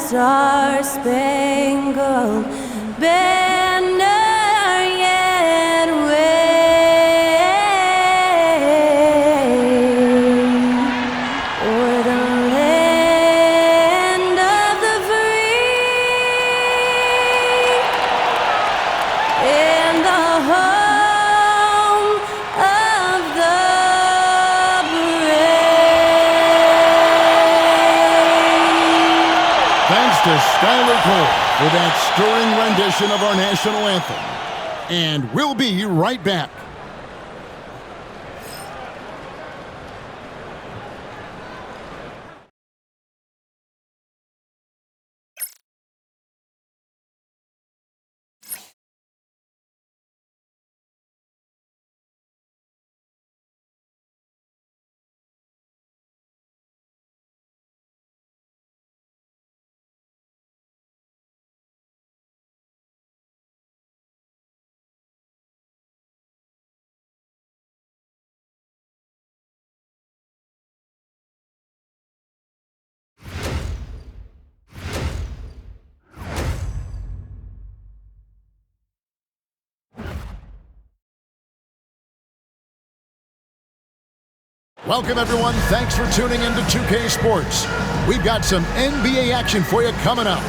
star-spangled banner yet wave o'er the land of the free and the home of the brave. Thanks to Skylar Cole for that stirring rendition of our national anthem. And we'll be right back. Welcome, everyone. Thanks for tuning in to 2K Sports. We've got some NBA action for you coming up.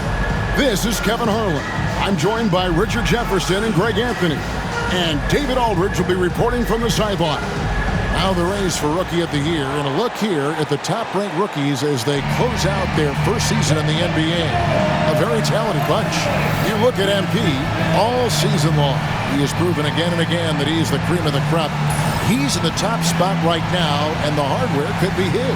This is Kevin Harlan. I'm joined by Richard Jefferson and Greg Anthony. And David Aldridge will be reporting from the sideline. Now the race for Rookie of the Year, and a look here at the top-ranked rookies as they close out their first season in the NBA. A very talented bunch. You look at MP all season long. He has proven again and again that he's the cream of the crop. He's in the top spot right now, and the hardware could be his.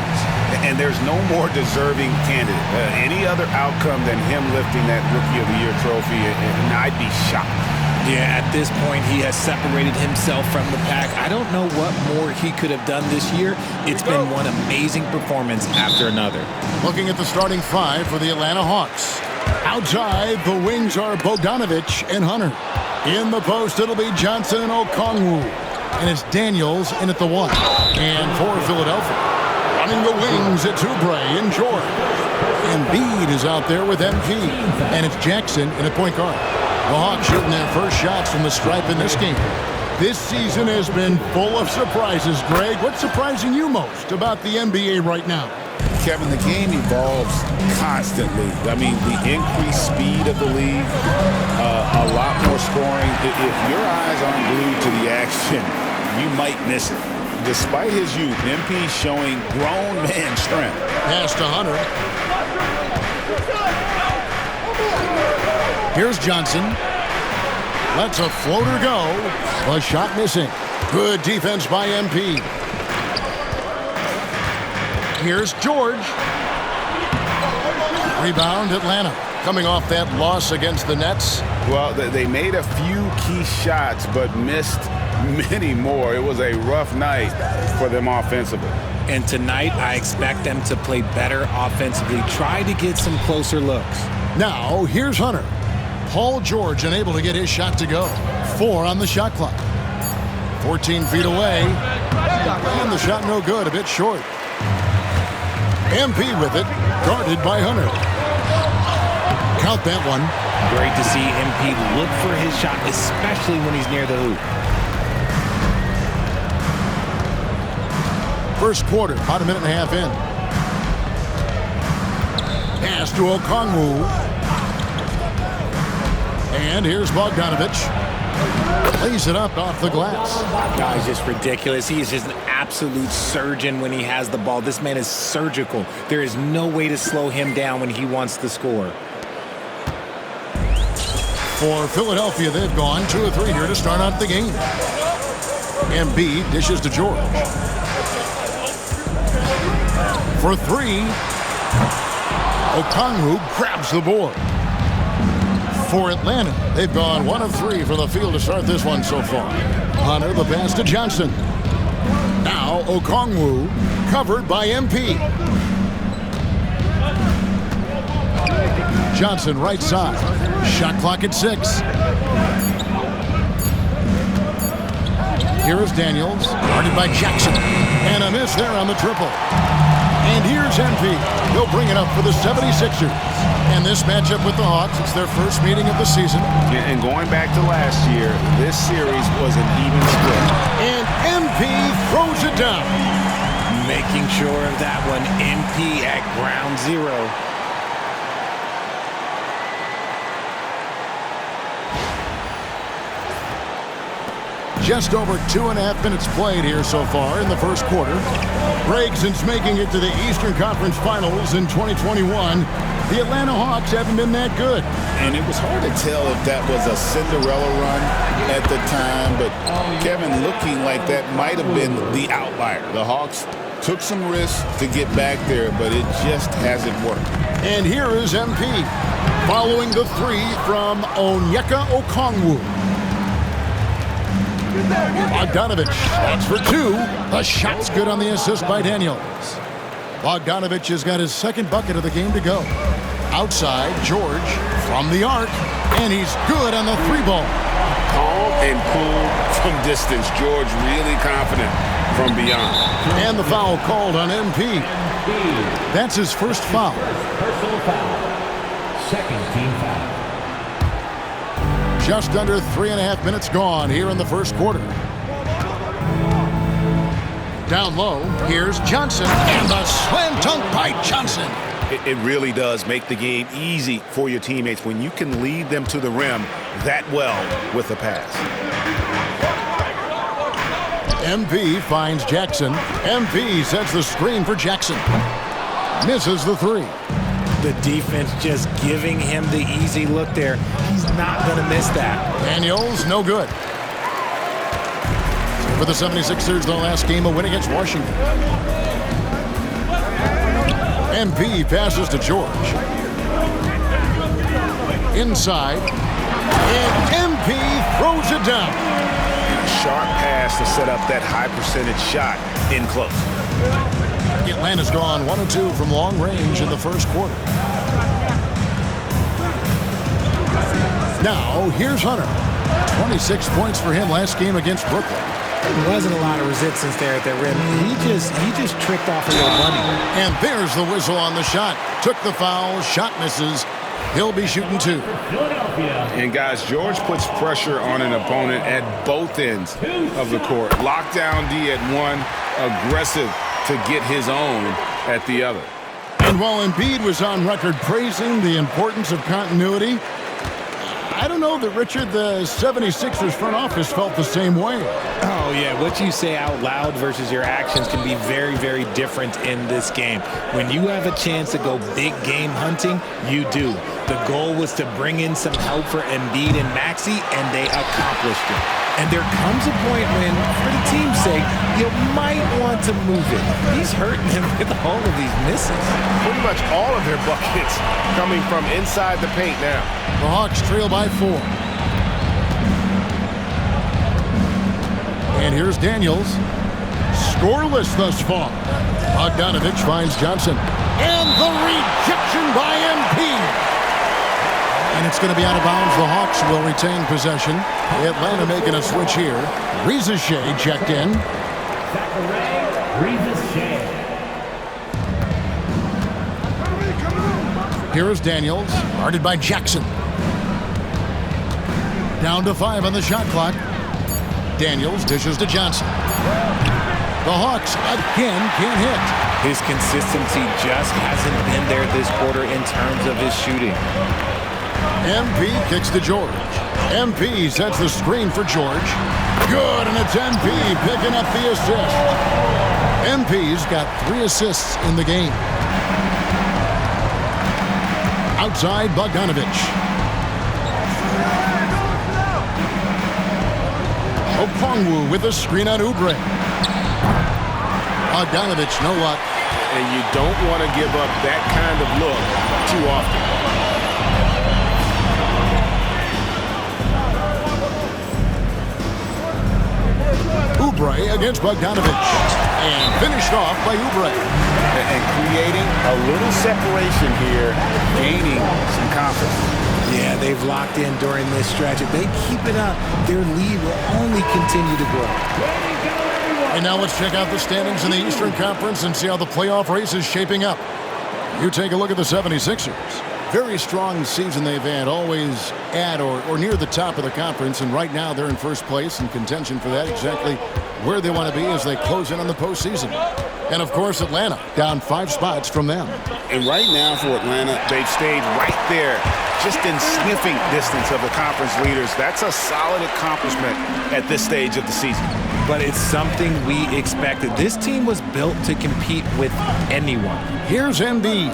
And there's no more deserving candidate. Any other outcome than him lifting that Rookie of the Year trophy, and I'd be shocked. Yeah, at this point, he has separated himself from the pack. I don't know what more he could have done this year. It's been one amazing performance after another. Looking at the starting five for the Atlanta Hawks. Outside, the wings are Bogdanovich and Hunter. In the post, it'll be Johnson and Okongwu. And it's Daniels in at the one. And for Philadelphia, running the wings, it's Oubre and George. Embiid is out there with MP. And it's Jackson in at point guard. The Hawks shooting their first shots from the stripe in this game. This season has been full of surprises, Greg. What's surprising you most about the NBA right now? Kevin, the game evolves constantly. I mean, the increased speed of the league, a lot more scoring. If your eyes aren't glued to the action, you might miss it. Despite his youth, MP showing grown man strength. Pass to Hunter. Here's Johnson. Lets a floater go. A shot missing. Good defense by MP. Here's George. Rebound, Atlanta. Coming off that loss against the Nets. Well, they made a few key shots, but missed many more. It was a rough night for them offensively. And tonight, I expect them to play better offensively. Try to get some closer looks. Now, here's Hunter. Paul George unable to get his shot to go. 4 on the shot clock. 14 feet away. And the shot no good, a bit short. MP with it, guarded by Hunter. Count that one. Great to see MP look for his shot, especially when he's near the hoop. First quarter, about a minute and a half in. Pass to Okongwu. And here's Bogdanovich. Lays it up off the glass. Guy's just ridiculous. He is just an absolute surgeon when he has the ball. This man is surgical. There is no way to slow him down when he wants to score. For Philadelphia, they've gone 2 of 3 here to start out the game. Embiid dishes to George. For 3. Okongwu grabs the board. For Atlanta, they've gone 1 of 3 from the field to start this one so far. Hunter, the pass to Johnson. Now Okongwu, covered by MP. Johnson right side. Shot clock at 6. Here is Daniels, guarded by Jackson. And a miss there on the triple. And here's MP. He'll bring it up for the 76ers. And this matchup with the Hawks, it's their first meeting of the season. And going back to last year, this series was an even split. And MP throws it down. Making sure of that one. MP at ground zero. Just over 2.5 minutes played here so far in the first quarter. Greg, since making it to the Eastern Conference Finals in 2021, the Atlanta Hawks haven't been that good. And it was hard to tell if that was a Cinderella run at the time, but Kevin, looking like that might have been the outlier. The Hawks took some risks to get back there, but it just hasn't worked. And here is MP, following the three from Onyeka Okongwu. Bogdanovich, that's for two. The shot's good on the assist by Daniels. Bogdanovich has got his second bucket of the game to go. Outside, George from the arc, and he's good on the three ball. Calm and cool from distance. George really confident from beyond. And the foul called on MP. That's his first foul. Personal foul. Second team foul. Just under 3.5 minutes gone here in the first quarter. Down low, here's Johnson, and the slam dunk by Johnson. It really does make the game easy for your teammates when you can lead them to the rim that well with a pass. MP finds Jackson. MP sets the screen for Jackson. Misses the three. The defense just giving him the easy look there. He's not going to miss that. Daniels, no good. For the 76ers, their last game, a win against Washington. MP passes to George. Inside. And MP throws it down. Sharp pass to set up that high percentage shot in close. Atlanta's gone 1 of 2 from long range in the first quarter. Now, here's Hunter. 26 points for him last game against Brooklyn. There wasn't a lot of resistance there at the rim. He just tricked off a little money. And there's the whistle on the shot. Took the foul, shot misses. He'll be shooting two. And guys, George puts pressure on an opponent at both ends of the court. Lockdown D at one, aggressive to get his own at the other. And while Embiid was on record praising the importance of continuity, I don't know that, Richard, the 76ers front office felt the same way. Oh, yeah. What you say out loud versus your actions can be very, very different in this game. When you have a chance to go big game hunting, you do. The goal was to bring in some help for Embiid and Maxey, and they accomplished it. And there comes a point when, for the team's sake, you might want to move it. He's hurting him with all of these misses. Pretty much all of their buckets coming from inside the paint now. The Hawks trail by 4. And here's Daniels. Scoreless thus far. Bogdanovich finds Johnson. And the rejection by MP. And it's going to be out of bounds. The Hawks will retain possession. Atlanta making a switch here. Reza Shea checked in. Here is Daniels, guarded by Jackson. Down to 5 on the shot clock. Daniels dishes to Johnson. The Hawks again can't hit. His consistency just hasn't been there this quarter in terms of his shooting. MP kicks to George. MP sets the screen for George. Good, and it's MP picking up the assist. MP's got 3 assists in the game. Outside, Bogdanovich. Okongwu with a screen on Oubre. Bogdanovich, no luck. And you don't want to give up that kind of look too often. Oubre against Bogdanovich. And finished off by Oubre. And creating a little separation here, gaining some confidence. Yeah, they've locked in during this stretch. If they keep it up, their lead will only continue to grow. And now let's check out the standings in the Eastern Conference and see how the playoff race is shaping up. You take a look at the 76ers. Very strong season they've had, always at or near the top of the conference, and right now they're in first place in contention for that, exactly where they want to be as they close in on the postseason. And of course, Atlanta down 5 spots from them. And right now for Atlanta, they've stayed right there, just in sniffing distance of the conference leaders. That's a solid accomplishment at this stage of the season. But it's something we expected. This team was built to compete with anyone. Here's Embiid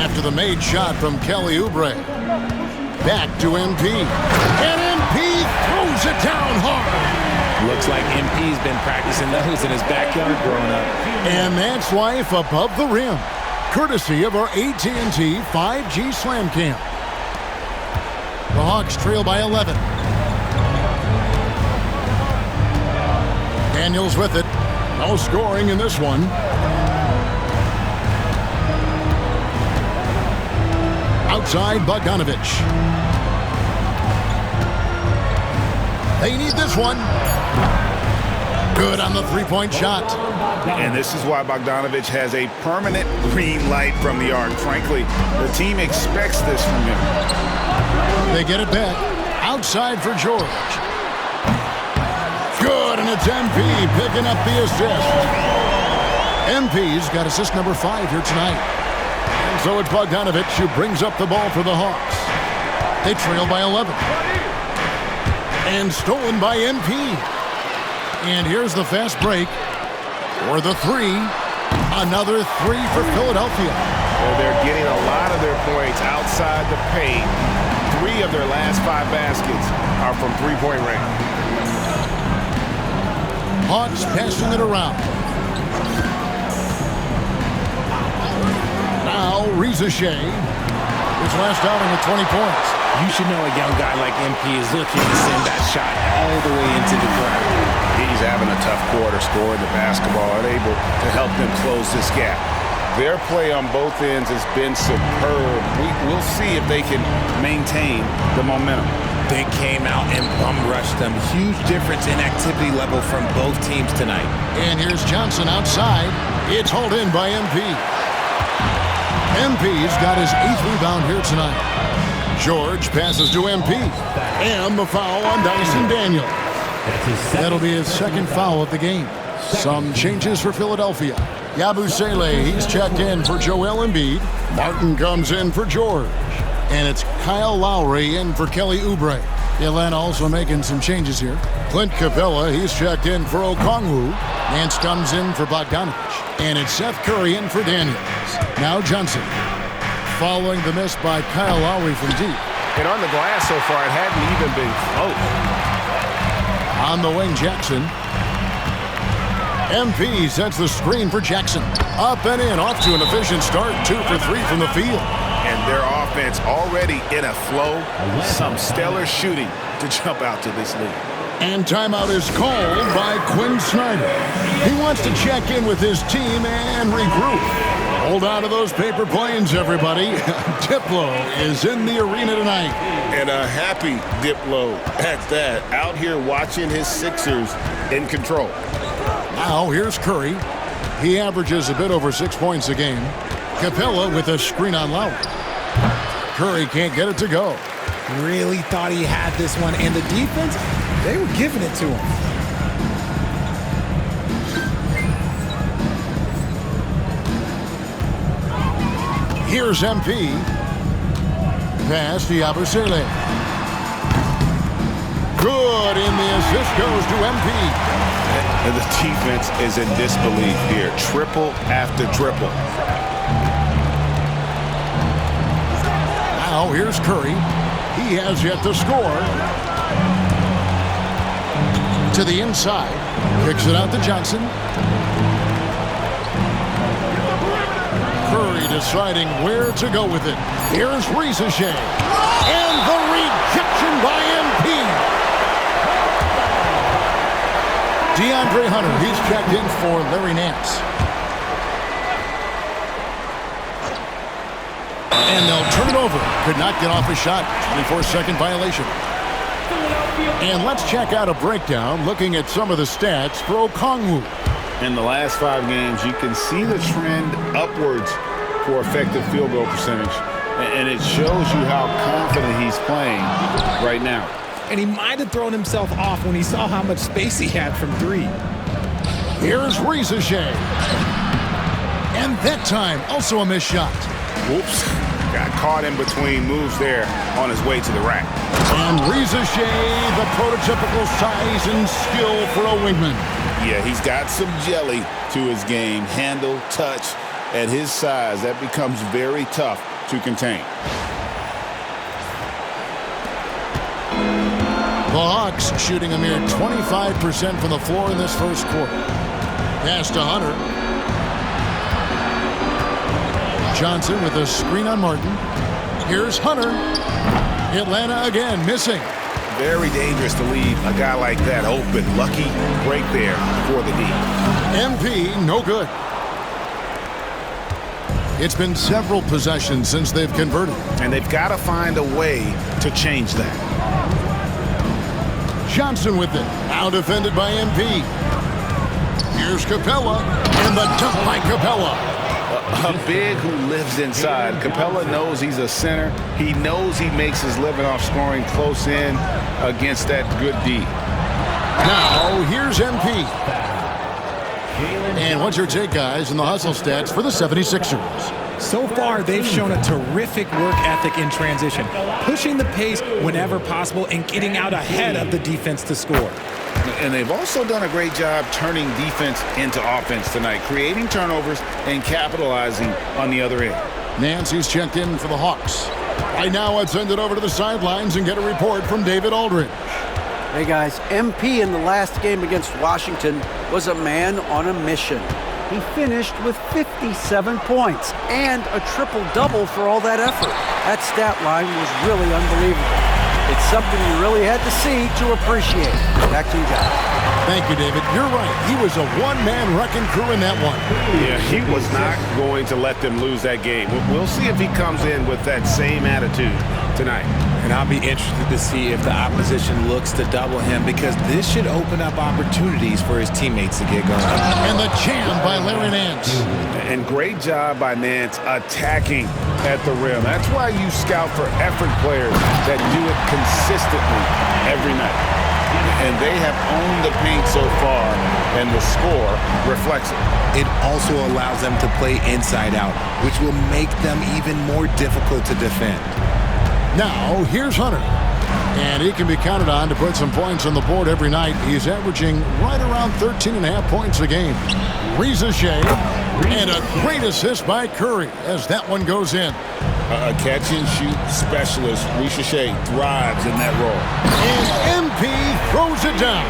after the made shot from Kelly Oubre. Back to MP. And MP throws it down hard. Looks like MP's been practicing those in his backyard growing up. And that's life above the rim, courtesy of our AT&T 5G Slam Cam. The Hawks trail by 11. Daniels with it. No scoring in this one. Outside Bogdanovich. They need this one. Good on the three-point shot. And this is why Bogdanovich has a permanent green light from the arc. Frankly, the team expects this from him. They get it back. Outside for George. Good, and it's MP picking up the assist. MP's got assist number 5 here tonight. And so it's Bogdanovich who brings up the ball for the Hawks. They trail by 11. And stolen by MP. And here's the fast break for the 3. Another 3 for Philadelphia. Well, they're getting a lot of their points outside the paint. 3 of their last 5 baskets are from three-point range. Hawks passing it around. Now, Reza Shea. His last outing with 20 points. You should know a young guy like MP is looking to send that shot all the way into the ground. He's having a tough quarter, scoring the basketball, unable to help them close this gap. Their play on both ends has been superb. We'll see if they can maintain the momentum. They came out and bum-rushed them. Huge difference in activity level from both teams tonight. And here's Johnson outside. It's hauled in by MP. MP's got his 8th rebound here tonight. George passes to MP. And the foul on Dyson Daniel. That'll be his 2nd foul of the game. Some changes for Philadelphia. Yabusele, he's checked in for Joel Embiid. Martin comes in for George. And it's Kyle Lowry in for Kelly Oubre. Atlanta also making some changes here. Clint Capella, he's checked in for Okongwu. Nance comes in for Bogdanovich. And it's Seth Curry in for Daniels. Now Johnson. Following the miss by Kyle Lowry from deep. And on the glass so far, it hadn't even been close. On the wing, Jackson. MP sets the screen for Jackson. Up and in, off to an efficient start. 2 for 3 from the field. And their offense already in a flow. Some stellar shooting to jump out to this lead. And timeout is called by Quinn Snyder. He wants to check in with his team and regroup. Hold on to those paper planes, everybody. Diplo is in the arena tonight. And a happy Diplo at that. Out here watching his Sixers in control. Now here's Curry. He averages a bit over 6 points a game. Capella with a screen on Lowry. Curry can't get it to go. Really thought he had this one. And the defense, they were giving it to him. Here's MP. Pass to Yabusele. Good, and the assist goes to MP. And the defense is in disbelief here. Triple after triple. Now here's Curry. He has yet to score. To the inside. Kicks it out to Johnson. Curry deciding where to go with it. Here's Reza Shea. And the rejection by MP. DeAndre Hunter, he's checked in for Larry Nance. And they'll turn it over. Could not get off a shot. 24-second violation. And let's check out a breakdown looking at some of the stats for Okongwu. In the last 5 games, you can see the trend upwards for effective field goal percentage, and it shows you how confident he's playing right now. And he might have thrown himself off when he saw how much space he had from 3. Here's Ricochet. And that time, also a missed shot. Whoops. Got caught in between moves there on his way to the rack. And Ricochet, the prototypical size and skill for a wingman. Yeah, he's got some jelly to his game. Handle, touch. At his size, that becomes very tough to contain. The Hawks shooting a mere 25% from the floor in this first quarter. Pass to Hunter. Johnson with a screen on Martin. Here's Hunter. Atlanta again missing. Very dangerous to leave a guy like that open. Lucky break there for the D. MP, no good. It's been several possessions since they've converted. And they've got to find a way to change that. Johnson with it. Now defended by MP. Here's Capella. And the dunk by Capella. A big who lives inside. Capella knows he's a center. He knows he makes his living off scoring close in against that good D. Now, here's MP. And what's your take, guys, in the hustle stats for the 76ers? So far, they've shown a terrific work ethic in transition, pushing the pace whenever possible and getting out ahead of the defense to score. And they've also done a great job turning defense into offense tonight, creating turnovers and capitalizing on the other end. Nancy's checked in for the Hawks. Right now, let's send it over to the sidelines and get a report from David Aldridge. Hey guys, MP in the last game against Washington was a man on a mission. He finished with 57 points and a triple-double for all that effort. That stat line was really unbelievable. It's something you really had to see to appreciate. Back to you guys. Thank you, David. You're right. He was a one-man wrecking crew in that one. Yeah, he was not going to let them lose that game. We'll see if he comes in with that same attitude tonight. And I'll be interested to see if the opposition looks to double him, because this should open up opportunities for his teammates to get going. And the jam by Larry Nance. And great job by Nance attacking at the rim. That's why you scout for effort players that do it consistently every night. And they have owned the paint so far, and the score reflects it. It also allows them to play inside out, which will make them even more difficult to defend. Now, here's Hunter. And he can be counted on to put some points on the board every night. He's averaging right around 13.5 points a game. Ricochet, and a great assist by Curry as that one goes in. A catch-and-shoot specialist. Ricochet thrives in that role. And MP throws it down.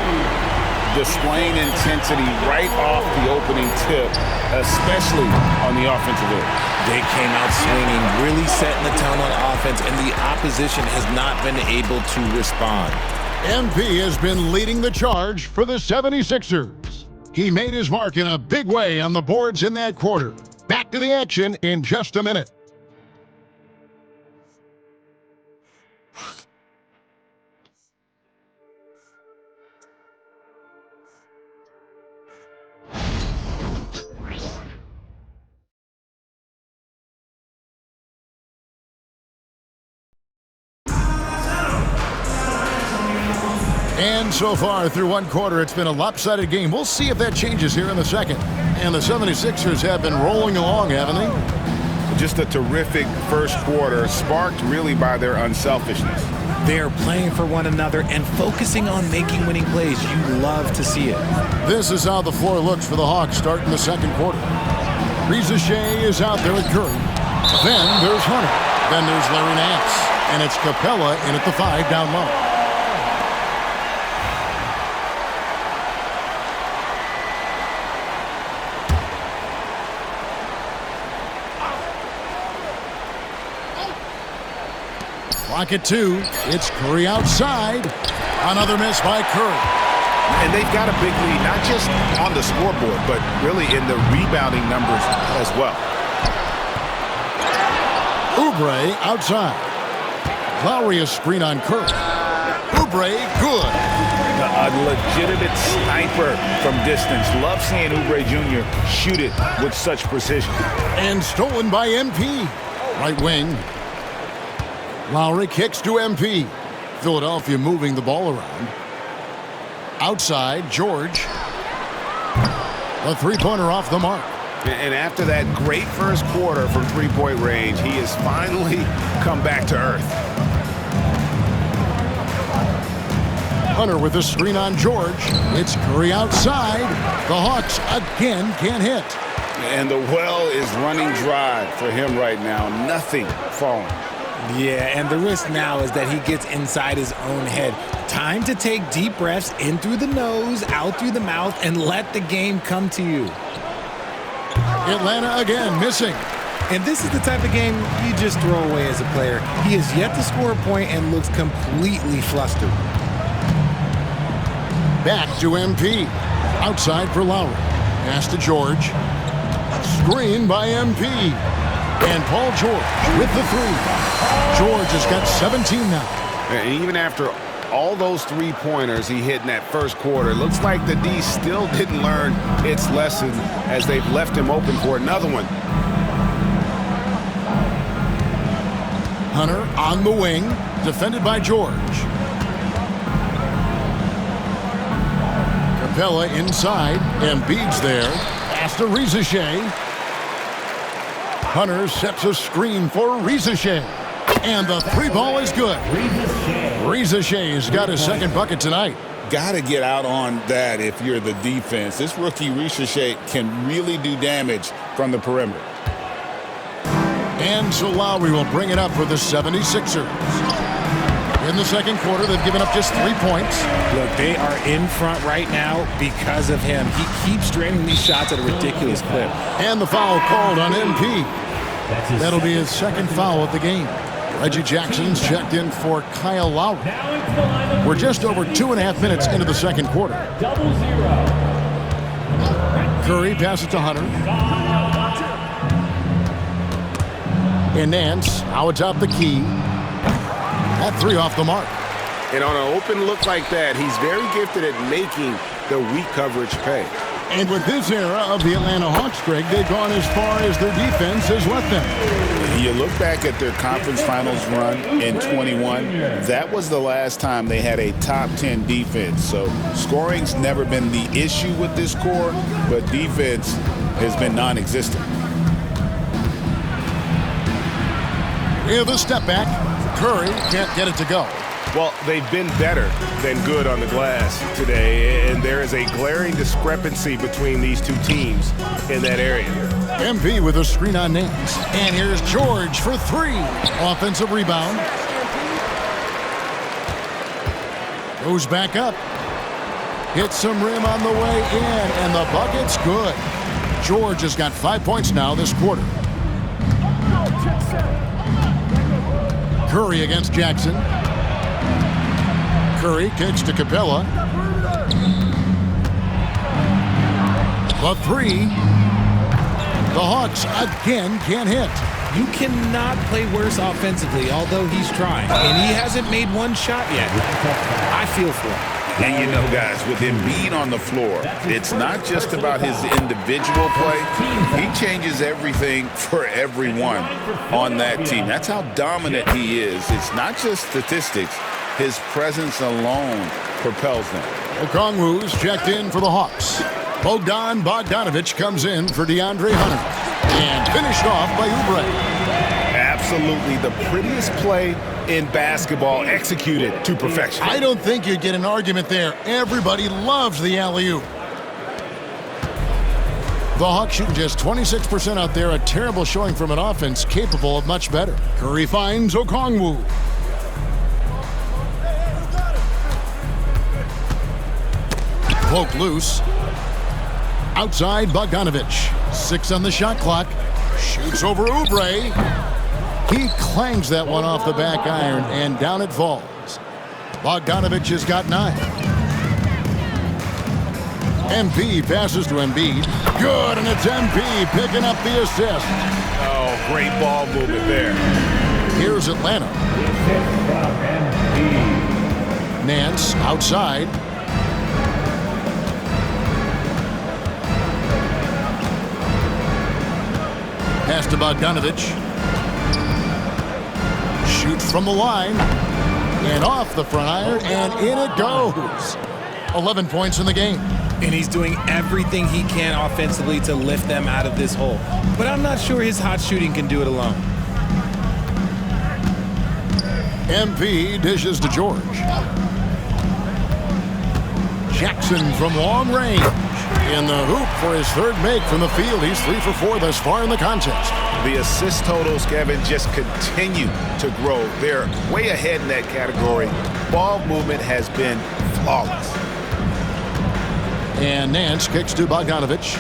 Displaying intensity right off the opening tip, especially on the offensive end. They came out swinging, really setting the tone on offense, and the opposition has not been able to respond. MP has been leading the charge for the 76ers. He made his mark in a big way on the boards in that quarter. Back to the action in just a minute. And so far through one quarter, it's been a lopsided game. We'll see if that changes here in the second. And the 76ers have been rolling along, haven't they? Just a terrific first quarter, sparked really by their unselfishness. They're playing for one another and focusing on making winning plays. You love to see it. This is how the floor looks for the Hawks starting the second quarter. Ricochet is out there at Curry. Then there's Hunter. Then there's Larry Nance. And it's Capella in at the 5 down low. Clock at 2. It's Curry outside. Another miss by Curry. And they've got a big lead, not just on the scoreboard, but really in the rebounding numbers as well. Oubre outside. Lowry a screen on Curry. Oubre, good. A legitimate sniper from distance. Love seeing Oubre Jr. shoot it with such precision. And stolen by MP. Right wing. Lowry kicks to MP. Philadelphia moving the ball around. Outside, George. A three-pointer off the mark. And after that great first quarter from three-point range, he has finally come back to earth. Hunter with a screen on George. It's Curry outside. The Hawks again can't hit. And the well is running dry for him right now. Nothing falling. Yeah, and the risk now is that he gets inside his own head. Time to take deep breaths in through the nose, out through the mouth, and let the game come to you. Atlanta again missing. And this is the type of game you just throw away as a player. He has yet to score a point and looks completely flustered. Back to MP. Outside for Lowry. Pass to George. Screen by MP. And Paul George with the three. George has got 17 now. And even after all those three-pointers he hit in that first quarter, it looks like the D still didn't learn its lesson as they've left him open for another one. Hunter on the wing, defended by George. Capella inside, Embiid's there. Pass to Rizachet. Hunter sets a screen for Rizachet. And the three ball is good. Rizachet's got his second bucket tonight. Got to get out on that if you're the defense. This rookie Rizachet can really do damage from the perimeter. And so Lowry will bring it up for the 76ers. In the second quarter, they've given up just 3 points. Look, they are in front right now because of him. He keeps draining these shots at a ridiculous clip. And the foul called on MP. That'll be his second foul of the game. Reggie Jackson's checked in for Kyle Lowry. We're just over 2.5 minutes into the second quarter. Curry passes to Hunter. And Nance now atop the key. That three off the mark. And on an open look like that, he's very gifted at making the weak coverage pay. And with this era of the Atlanta Hawks, Greg, they've gone as far as their defense has let them. You look back at their conference finals run in 21, that was the last time they had a top 10 defense. So scoring's never been the issue with this core, but defense has been non-existent. We have a step back. Curry can't get it to go. Well, they've been better than good on the glass today, and there is a glaring discrepancy between these two teams in that area. MP with a screen on Nance. And here's George for three. Offensive rebound. Goes back up. Hits some rim on the way in, and the bucket's good. George has got 5 points now this quarter. Curry against Jackson. Curry kicks to Capella. The three. The Hawks again can't hit. You cannot play worse offensively, although he's trying. And he hasn't made one shot yet. I feel for him. And you know, guys, with Embiid on the floor, it's not just about his individual play. He changes everything for everyone on that team. That's how dominant he is. It's not just statistics. His presence alone propels them. Okongwu's checked in for the Hawks. Bogdanovich comes in for DeAndre Hunter. And finished off by Oubre. Absolutely the prettiest play in basketball, executed to perfection. I don't think you'd get an argument there. Everybody loves the alley-oop. The Hawks shooting just 26% out there. A terrible showing from an offense capable of much better. Curry finds Okongwu. Poke loose. Outside Bogdanovich. 6 on the shot clock. Shoots over Oubre. He clangs that one off the back iron, and down it falls. Bogdanovich has got 9. MP passes to Embiid. Good, and it's MP picking up the assist. Oh, great ball movement there. Here's Atlanta. Nance outside. Pass to Bogdanovich. Shoots from the line. And off the front iron, and in it goes. 11 points in the game. And he's doing everything he can offensively to lift them out of this hole. But I'm not sure his hot shooting can do it alone. MP dishes to George. Jackson from long range. In the hoop for his third make from the field. He's 3 for 4 thus far in the contest. The assist totals, Kevin, just continue to grow. They're way ahead in that category. Ball movement has been flawless. And Nance kicks to Bogdanovich.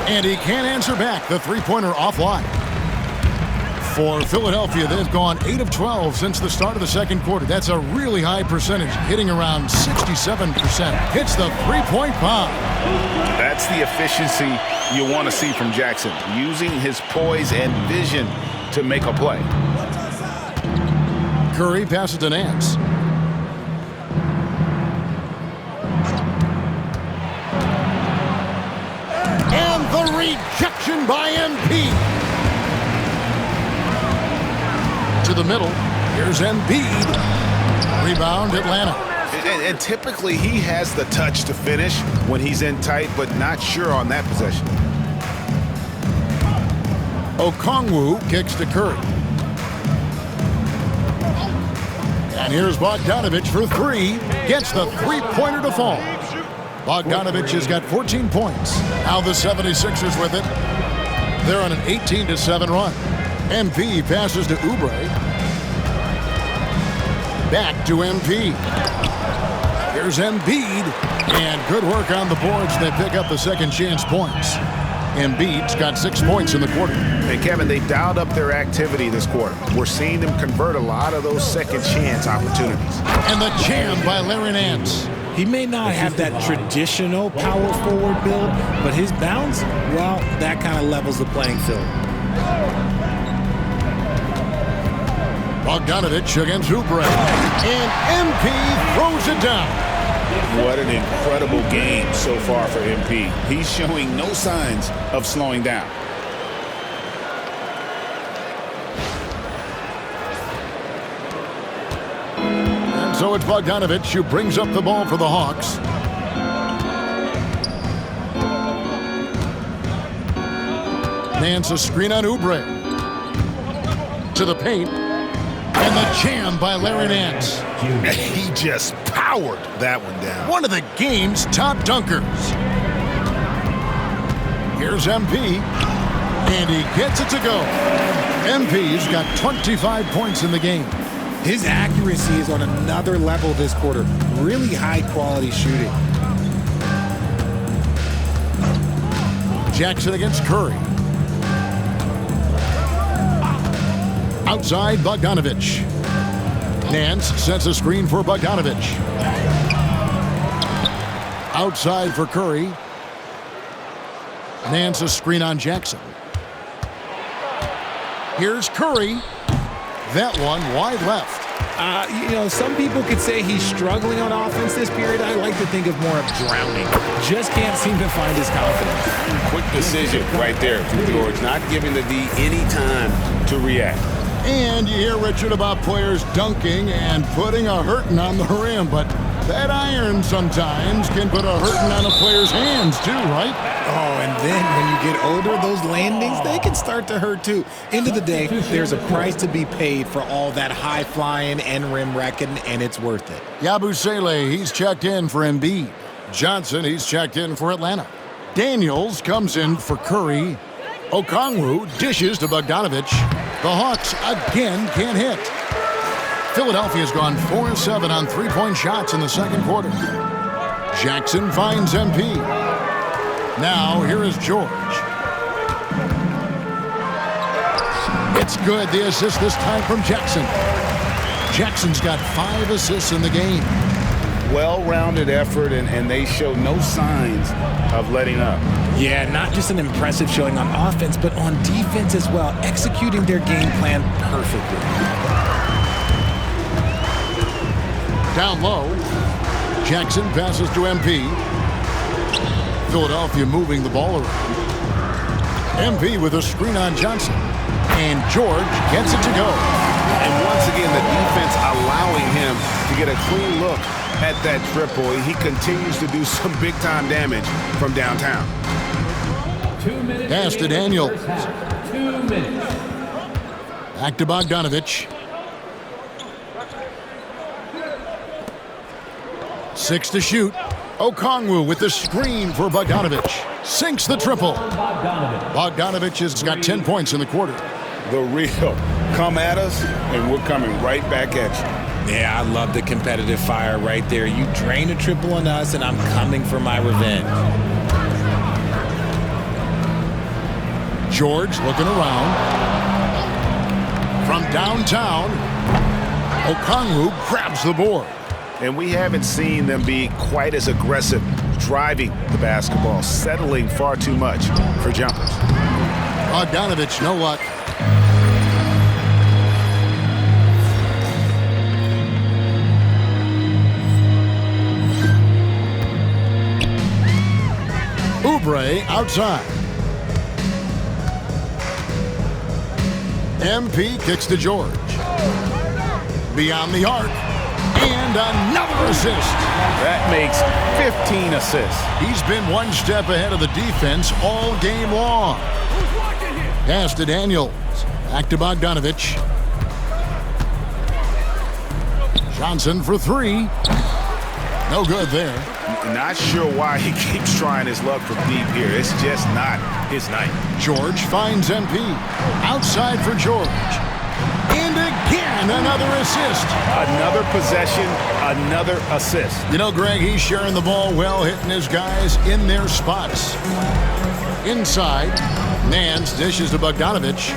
And he can't answer back. The three-pointer offline. For Philadelphia, they've gone 8 of 12 since the start of the second quarter. That's a really high percentage, hitting around 67%. Hits the three-point bomb. That's the efficiency you want to see from Jackson, using his poise and vision to make a play. Curry passes to Nance. And the rejection by MP. To the middle. Here's Embiid. Rebound, Atlanta. And typically he has the touch to finish when he's in tight, but not sure on that possession. Okongwu kicks to Curry. And here's Bogdanovich for three. Gets the three-pointer to fall. Bogdanovich has got 14 points. Now the 76ers with it. They're on an 18-7 run. MP passes to Oubre. Back to MP. Here's Embiid. And good work on the boards. They pick up the second chance points. Embiid's got 6 points in the quarter. And Kevin, they dialed up their activity this quarter. We're seeing them convert a lot of those second chance opportunities. And the jam by Larry Nance. He may not have that traditional power forward build, but his bounce, well, that kind of levels the playing field. Bogdanovich against Oubre. And MP throws it down. What an incredible game so far for MP. He's showing no signs of slowing down. And so it's Bogdanovich who brings up the ball for the Hawks. Nance a screen on Oubre. To the paint. And the jam by Larry Nance. He just powered that one down. One of the game's top dunkers. Here's MP. And he gets it to go. MP's got 25 points in the game. His accuracy is on another level this quarter. Really high-quality shooting. Jackson against Curry. Outside, Bogdanovich. Nance sets a screen for Bogdanovich. Outside for Curry. Nance a screen on Jackson. Here's Curry. That one wide left. Some people could say he's struggling on offense this period. I like to think of more of drowning. Just can't seem to find his confidence. Quick decision right there from George, not giving the D any time to react. And you hear, Richard, about players dunking and putting a hurting on the rim, but that iron sometimes can put a hurting on a player's hands too, right? Oh, and then when you get older, those landings, they can start to hurt too. End of the day, there's a price to be paid for all that high flying and rim wrecking, and it's worth it. Yabusele, he's checked in for Embiid. Johnson, he's checked in for Atlanta. Daniels comes in for Curry. Okongwu dishes to Bogdanovich. The Hawks again can't hit. Philadelphia's gone 4-7 on three-point shots in the second quarter. Jackson finds MP. Now here is George. It's good. The assist this time from Jackson. Jackson's got 5 assists in the game. Well-rounded effort, and they show no signs of letting up. Yeah, not just an impressive showing on offense, but on defense as well, executing their game plan perfectly. Down low, Jackson passes to MP. Philadelphia moving the ball around. MP with a screen on Johnson. And George gets it to go. And once again, the defense allowing him to get a clean look at that triple. He continues to do some big-time damage from downtown. 2 minutes. Pass to Daniel. 2 minutes. Back to Bogdanovich. 6 to shoot. Okongwu with the screen for Bogdanovich. Sinks the triple. Bogdanovich has got 10 points in the quarter. The real come at us, and we're coming right back at you. Yeah, I love the competitive fire right there. You drain a triple on us, and I'm coming for my revenge. George looking around. From downtown, Okongwu grabs the board. And we haven't seen them be quite as aggressive driving the basketball, settling far too much for jumpers. Bogdanovich, no luck. Oubre outside. MP kicks to George. Beyond the arc. And another assist. That makes 15 assists. He's been one step ahead of the defense all game long. Pass to Daniels. Back to Bogdanovich. Johnson for 3. No good there. Not sure why he keeps trying his luck from deep here. It's just not his night. George finds MP. Outside for George. And again, another assist. Another possession, another assist. You know, Greg, he's sharing the ball well, hitting his guys in their spots. Inside, Nance dishes to Bogdanovich.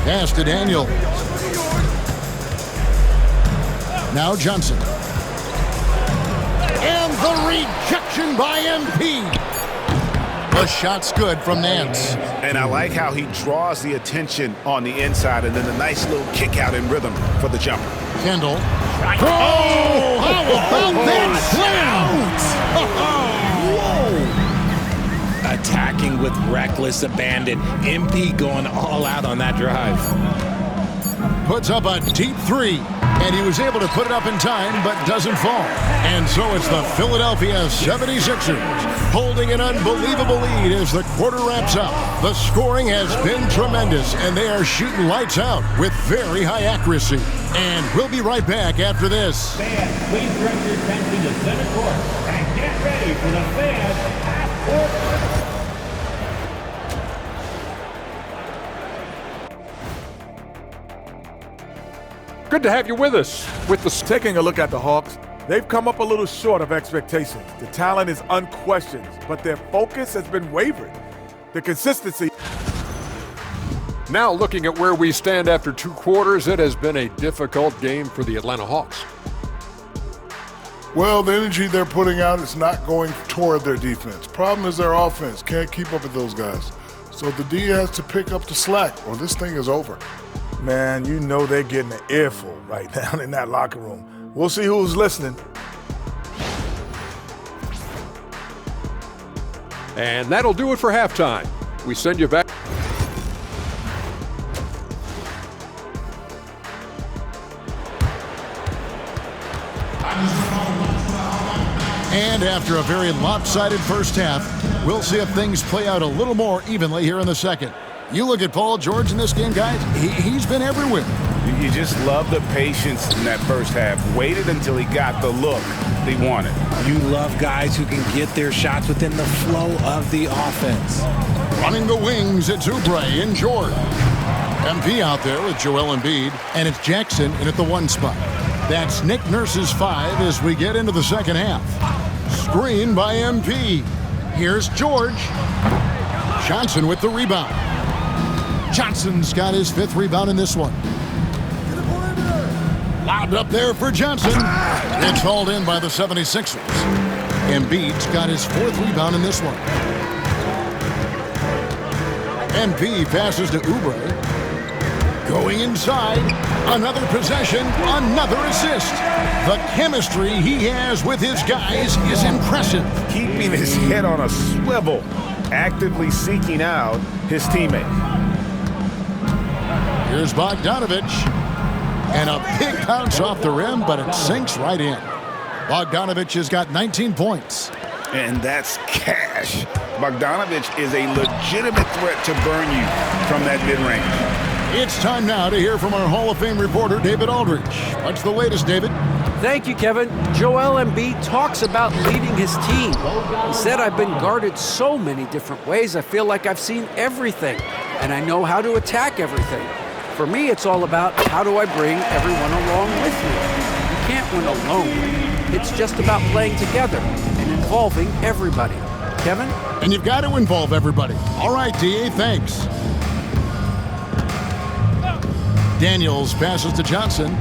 Pass to Daniel. Now Johnson. And the rejection by MP. The shot's good from Nance. And I like how he draws the attention on the inside and then the nice little kick out in rhythm for the jumper. Kendall. Oh, how about that slam? Attacking with reckless abandon. MP going all out on that drive. Puts up a deep 3. And he was able to put it up in time, but doesn't fall. And so it's the Philadelphia 76ers holding an unbelievable lead as the quarter wraps up. The scoring has been tremendous, and they are shooting lights out with very high accuracy. And we'll be right back after this. Fans, please direct your attention to center court and get ready for the fans half-court. Good to have you with us. Taking a look at the Hawks, they've come up a little short of expectations. The talent is unquestioned, but their focus has been wavering. The consistency. Now looking at where we stand after 2 quarters, it has been a difficult game for the Atlanta Hawks. Well, the energy they're putting out is not going toward their defense. Problem is their offense can't keep up with those guys. So the D has to pick up the slack or this thing is over. Man, you know they're getting an earful right now in that locker room. We'll see who's listening. And that'll do it for halftime. We send you back. And after a very lopsided first half, we'll see if things play out a little more evenly here in the second. You look at Paul George in this game, guys, he's been everywhere. You just love the patience in that first half. Waited until he got the look he wanted. You love guys who can get their shots within the flow of the offense. Running the wings, it's Oubre and George. MP out there with Joel Embiid, and it's Jackson in at the 1 spot. That's Nick Nurse's 5 as we get into the second half. Screen by MP. Here's George. Johnson with the rebound. Johnson's got his 5th rebound in this one. Lobbed up there for Johnson. It's hauled in by the 76ers. Embiid's got his 4th rebound in this one. MP passes to Oubre. Going inside, another possession, another assist. The chemistry he has with his guys is impressive. Keeping his head on a swivel actively seeking out his teammate. Here's Bogdanovich. And a big bounce off the rim, but it sinks right in. Bogdanovich has got 19 points. And that's cash. Bogdanovich is a legitimate threat to burn you from that mid-range. It's time now to hear from our Hall of Fame reporter, David Aldridge. What's the latest, David? Thank you, Kevin. Joel Embiid talks about leading his team. He said, "I've been guarded so many different ways. I feel like I've seen everything, and I know how to attack everything. For me, it's all about how do I bring everyone along with me. You can't win alone. It's just about playing together and involving everybody." Kevin? And you've got to involve everybody. All right, D.A., thanks. Daniels passes to Johnson.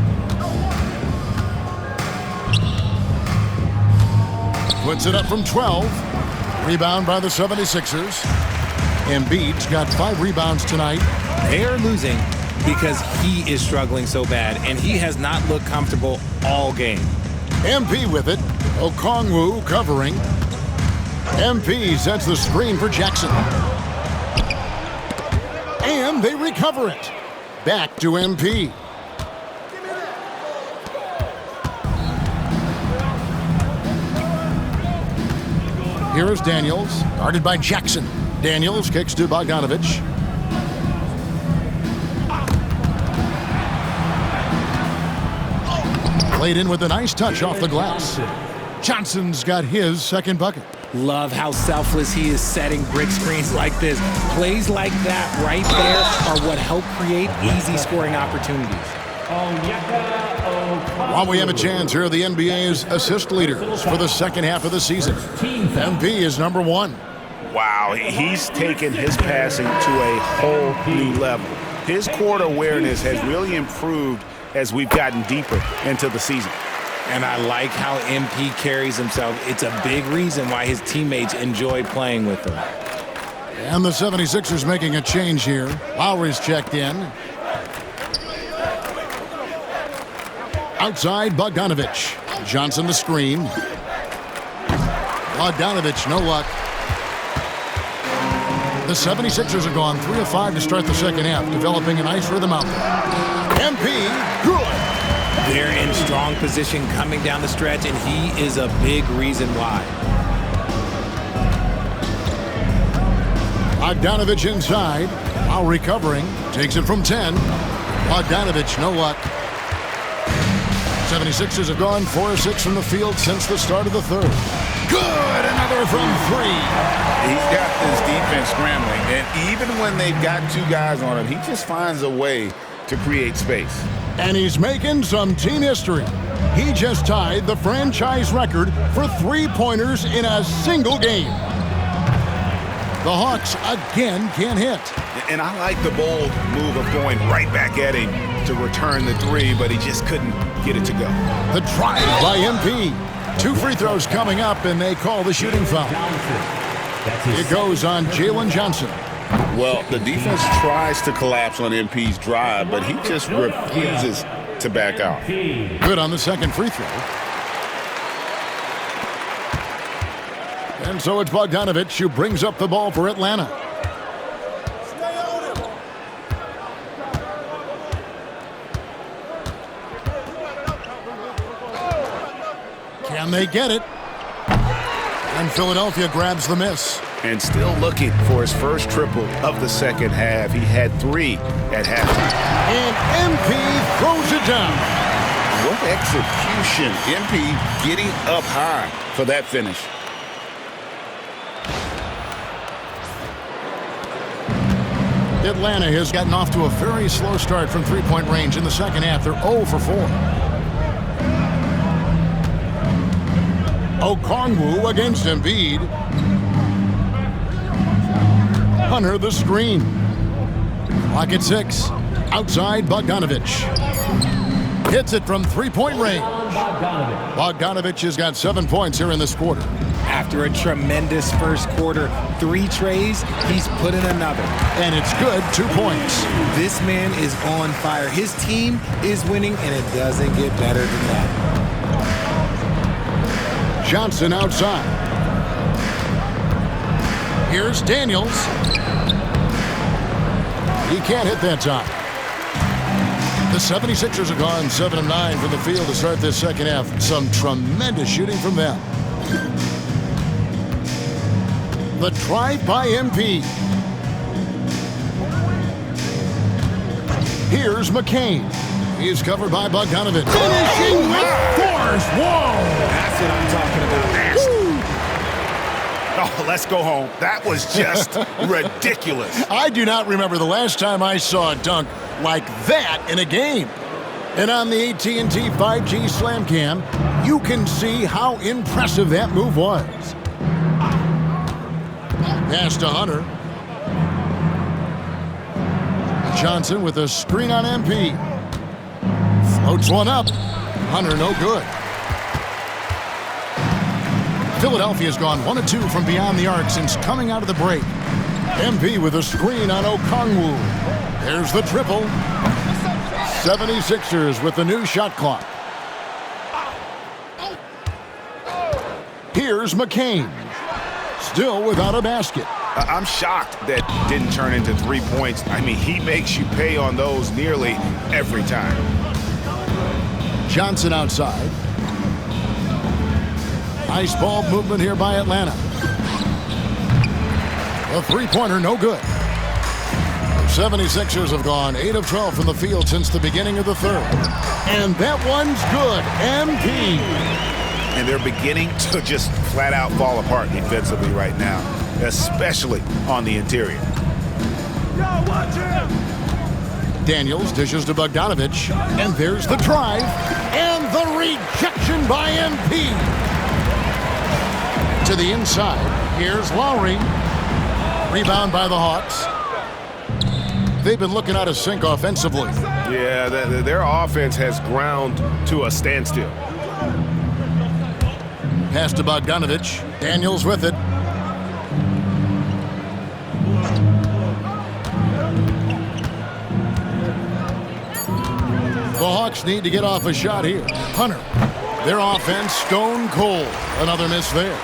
Puts it up from 12. Rebound by the 76ers. Embiid's got 5 rebounds tonight. They are losing because he is struggling so bad, and he has not looked comfortable all game. MP with it. Okongwu covering. MP sets the screen for Jackson. And they recover it. Back to MP. Here is Daniels, guarded by Jackson. Daniels kicks to Bogdanovich. Played in with a nice touch off the glass. Johnson's got his second bucket. Love how selfless he is setting brick screens like this. Plays like that right there are what help create easy scoring opportunities. While we have a chance, here are the NBA's assist leaders for the second half of the season. MP is number 1. Wow, he's taken his passing to a whole new level. His court awareness has really improved as we've gotten deeper into the season. And I like how MP carries himself. It's a big reason why his teammates enjoy playing with him. And the 76ers making a change here. Lowry's checked in. Outside, Bogdanovich. Johnson the screen. Bogdanovich, no luck. The 76ers have gone 3 of 5 to start the second half, developing a nice rhythm out there. MP, good. They're in strong position coming down the stretch, and he is a big reason why. Bogdanovich inside, while recovering, takes it from 10. Bogdanovich, no luck. 76ers have gone 4 of 6 from the field since the start of the third. Good, another from 3. He's got this defense scrambling, and even when they've got 2 guys on him, he just finds a way to create space. And he's making some team history. He just tied the franchise record for 3-pointers in a single game. The Hawks again can't hit. And I like the bold move of going right back at him to return the 3, but he just couldn't get it to go. The drive by MP. 2 free throws coming up, and they call the shooting foul. It goes on Jalen Johnson. Well, the defense tries to collapse on MP's drive, but he just refuses to back out. Good on the second free throw. And so it's Bogdanovich who brings up the ball for Atlanta. Can they get it? And Philadelphia grabs the miss. And still looking for his first triple of the second half. He had 3 at halftime. And MP throws it down. What execution. MP getting up high for that finish. Atlanta has gotten off to a very slow start from three-point range in the second half. They're 0 for 4. Okongwu against Embiid. Hunter the screen. Clock at 6. Outside, Bogdanovich. Hits it from three-point range. Bogdanovich has got 7 points here in this quarter. After a tremendous first quarter, 3 trays, he's put in another. And it's good, 2 points. This man is on fire. His team is winning, and it doesn't get better than that. Johnson outside. Here's Daniels. He can't hit that time. The 76ers are gone 7 of 9 from the field to start this second half. Some tremendous shooting from them. The drive by MP. Here's McCain. He's covered by Bogdanovich. Finishing with force. Whoa! That's what I'm talking about. Nasty. Oh, let's go home. That was just ridiculous. I do not remember the last time I saw a dunk like that in a game. And on the AT&T 5G Slam Cam, you can see how impressive that move was. Pass to Hunter. Johnson with a screen on MP. Floats one up. Hunter no good. Philadelphia's gone 1 of 2 from beyond the arc since coming out of the break. MP with a screen on Okongwu. There's the triple. 76ers with the new shot clock. Here's McCain. Still without a basket. I'm shocked that didn't turn into 3 points. I mean, he makes you pay on those nearly every time. Johnson outside. Nice ball movement here by Atlanta. A three-pointer, no good. The 76ers have gone 8 of 12 from the field since the beginning of the third. And that one's good. MP. And they're beginning to just flat out fall apart defensively right now, especially on the interior. Daniels dishes to Bogdanovich, and there's the drive, and the rejection by MP. To the inside, here's Lowry. Rebound by the Hawks. They've been looking out of sync offensively. Yeah, their offense has ground to a standstill. Pass to Bogdanovich. Daniels with it. The Hawks need to get off a shot here. Hunter. Their offense stone cold. Another miss there.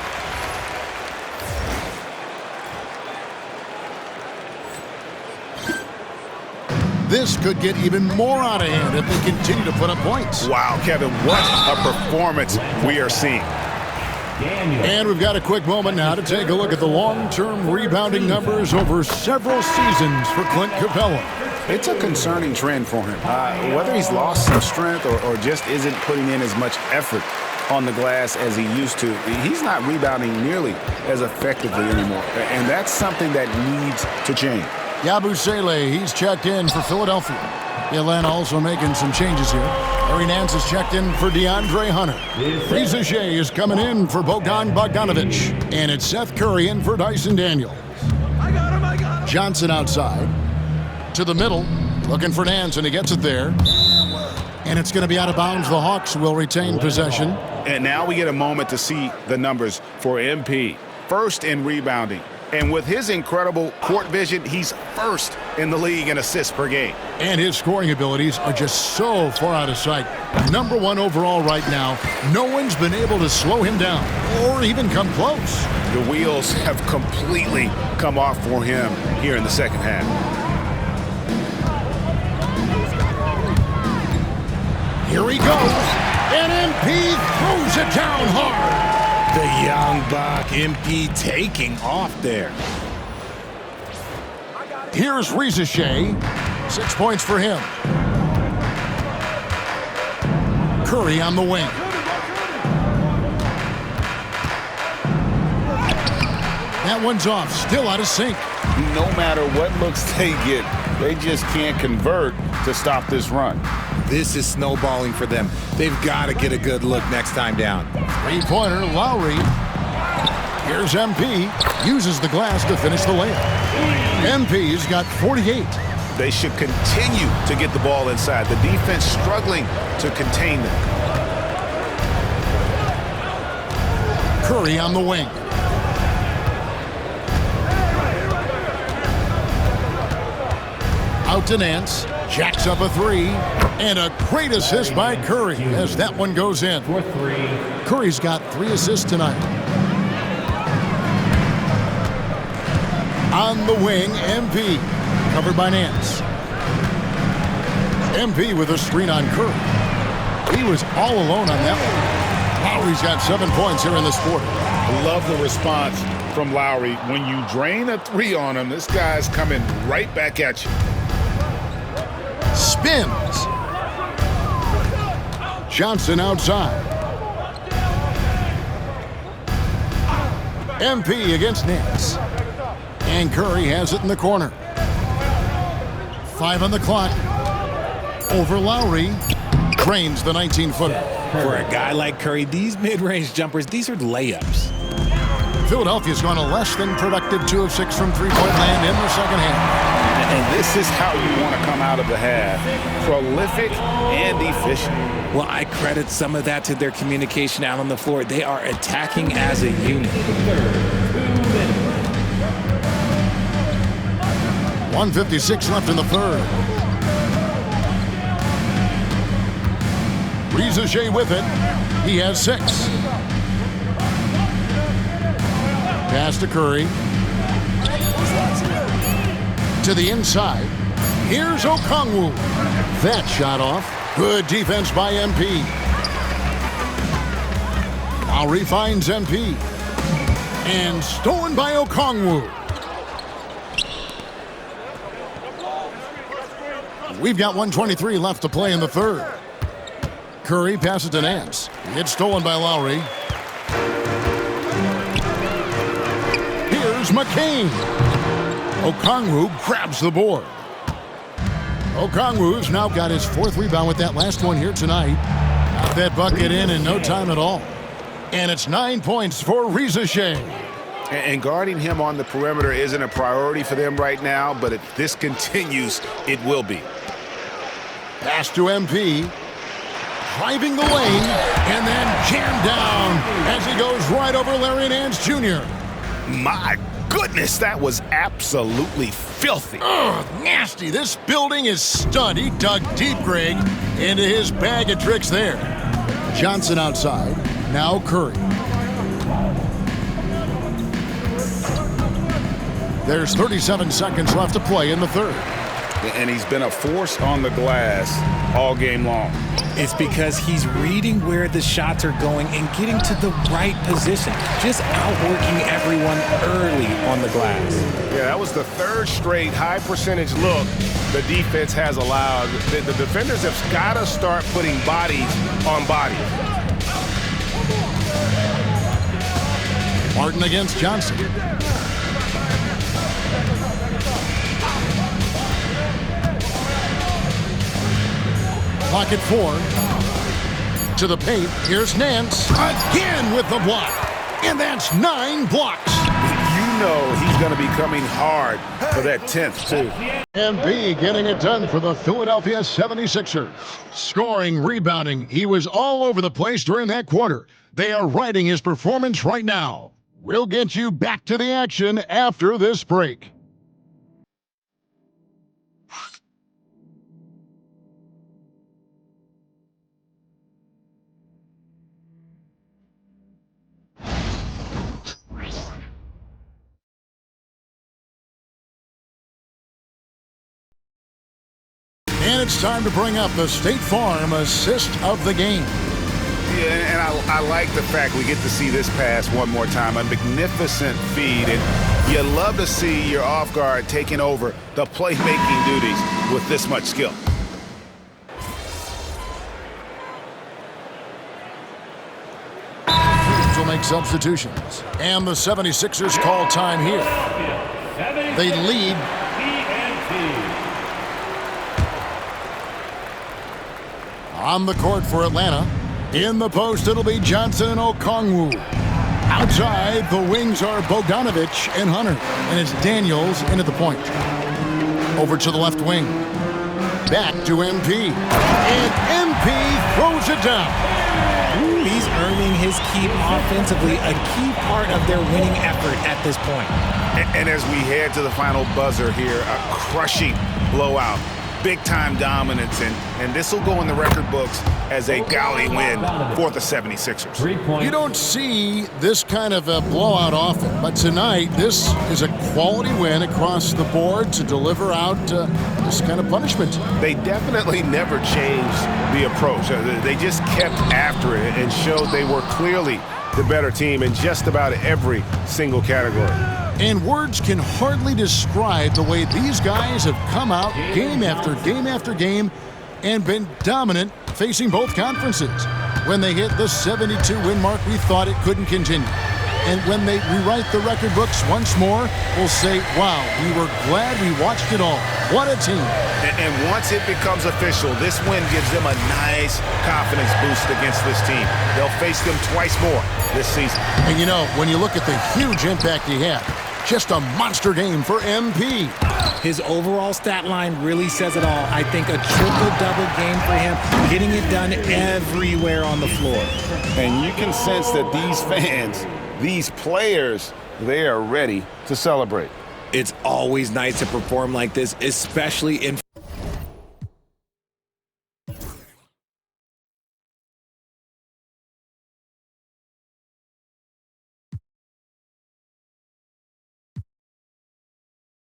This could get even more out of hand if they continue to put up points. Wow, Kevin, what a performance we are seeing. And we've got a quick moment now to take a look at the long-term rebounding numbers over several seasons for Clint Capella. It's a concerning trend for him. Whether he's lost some strength or just isn't putting in as much effort on the glass as he used to, he's not rebounding nearly as effectively anymore. And that's something that needs to change. Yabusele, he's checked in for Philadelphia. Atlanta also making some changes here. Larry Nance is checked in for DeAndre Hunter. Reza Shea is coming in for Bogdan Bogdanovich. And it's Seth Curry in for Dyson Daniels. Johnson outside. To the middle. Looking for Nance, and he gets it there. And it's going to be out of bounds. The Hawks will retain possession. And now we get a moment to see the numbers for MP. First in rebounding. And with his incredible court vision, he's first in the league in assists per game. And his scoring abilities are just so far out of sight. Number 1 overall right now. No one's been able to slow him down or even come close. The wheels have completely come off for him here in the second half. Here he goes. And MP throws it down hard. The young buck, MP taking off there. Here's Reza Shea. 6 points for him. Curry on the wing. That one's off, still out of sync. No matter what looks they get, they just can't convert to stop this run. This is snowballing for them. They've got to get a good look next time down. Three-pointer, Lowry. Here's MP. Uses the glass to finish the layup. MP's got 48. They should continue to get the ball inside. The defense struggling to contain them. Curry on the wing. Out to Nance. Jacks up a three. And a great assist by Curry as that one goes in. Curry's got 3 assists tonight. On the wing, MP. Covered by Nance. MP with a screen on Curry. He was all alone on that one. Lowry's got 7 points here in this quarter. I love the response from Lowry. When you drain a three on him, this guy's coming right back at you. Spins. Johnson outside. MP against Nance. And Curry has it in the corner. 5 on the clock. Over Lowry. Drains the 19-footer. For a guy like Curry, these mid-range jumpers, these are layups. Philadelphia's gone a less than productive 2 of 6 from three-point land in the second half. And this is how you want to come out of the half. Prolific and efficient. Well, I credit some of that to their communication out on the floor. They are attacking as a unit. 1:56 left in the third. Riza with it. He has 6. Pass to Curry. To the inside. Here's Okongwu. That shot off. Good defense by MP. Lowry finds MP. And stolen by Okongwu. We've got 1:23 left to play in the third. Curry passes to Nance. It's stolen by Lowry. Here's McCain. Okongwu grabs the board. Okongwu's now got his 4th rebound with that last one here tonight. Got that bucket in no time at all. And it's 9 points for Riza. And guarding him on the perimeter isn't a priority for them right now, but if this continues, it will be. Pass to MP. Driving the lane, and then jammed down as he goes right over Larry Nance Jr. My goodness, that was absolutely filthy. Ugh, nasty. This building is stud. He dug deep, Greg, into his bag of tricks there. Johnson outside. Now Curry. There's 37 seconds left to play in the third. And he's been a force on the glass all game long. It's because he's reading where the shots are going and getting to the right position, just outworking everyone early on the glass. Yeah, that was the 3rd straight high percentage look the defense has allowed. The defenders have got to start putting bodies on bodies. Martin against Johnson. Clock at 4. To the paint. Here's Nance. Again with the block. And that's 9 blocks. You know he's going to be coming hard for that 10th, too. MP getting it done for the Philadelphia 76ers. Scoring, rebounding. He was all over the place during that quarter. They are riding his performance right now. We'll get you back to the action after this break. And it's time to bring up the State Farm assist of the game. Yeah, and I like the fact we get to see this pass one more time. A magnificent feed, and you love to see your off guard taking over the playmaking duties with this much skill. Teams will make substitutions, and the 76ers call time here. They lead. On the court for Atlanta. In the post, it'll be Johnson and Okongwu. Outside, the wings are Bogdanovich and Hunter. And it's Daniels in at the point. Over to the left wing. Back to MP. And MP throws it down. Ooh, he's earning his keep offensively, a key part of their winning effort at this point. And as we head to the final buzzer here, a crushing blowout big-time dominance, and this will go in the record books as a gaudy win for the 76ers. You don't see this kind of a blowout often, but tonight this is a quality win across the board to deliver out this kind of punishment. They definitely never changed the approach. They just kept after it and showed they were clearly the better team in just about every single category. And words can hardly describe the way these guys have come out game after game after game and been dominant facing both conferences. When they hit the 72-win mark, we thought it couldn't continue. And when they rewrite the record books once more, we'll say, wow, we were glad we watched it all. What a team. And once it becomes official, this win gives them a nice confidence boost against this team. They'll face them twice more this season. And you know, when you look at the huge impact he had, just a monster game for MP. His overall stat line really says it all. I think a triple-double game for him, getting it done everywhere on the floor. And you can sense that these fans, these players, they are ready to celebrate. It's always nice to perform like this, especially in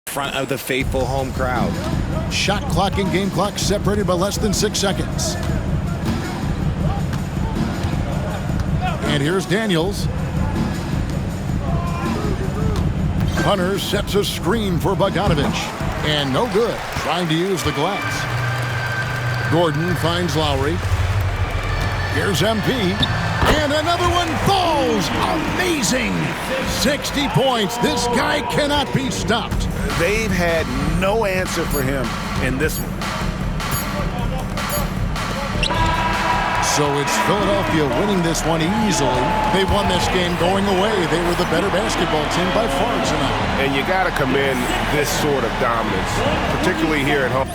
front of the faithful home crowd. Shot clock and game clock separated by less than 6 seconds. And here's Daniels. Hunter sets a screen for Bogdanovich. And no good, trying to use the glass. Gordon finds Lowry. Here's MP. And another one falls. Amazing. 60 points. This guy cannot be stopped. They've had no answer for him in this one. So it's Philadelphia winning this one easily. They won this game going away. They were the better basketball team by far tonight. And you got to commend this sort of dominance, particularly here at home.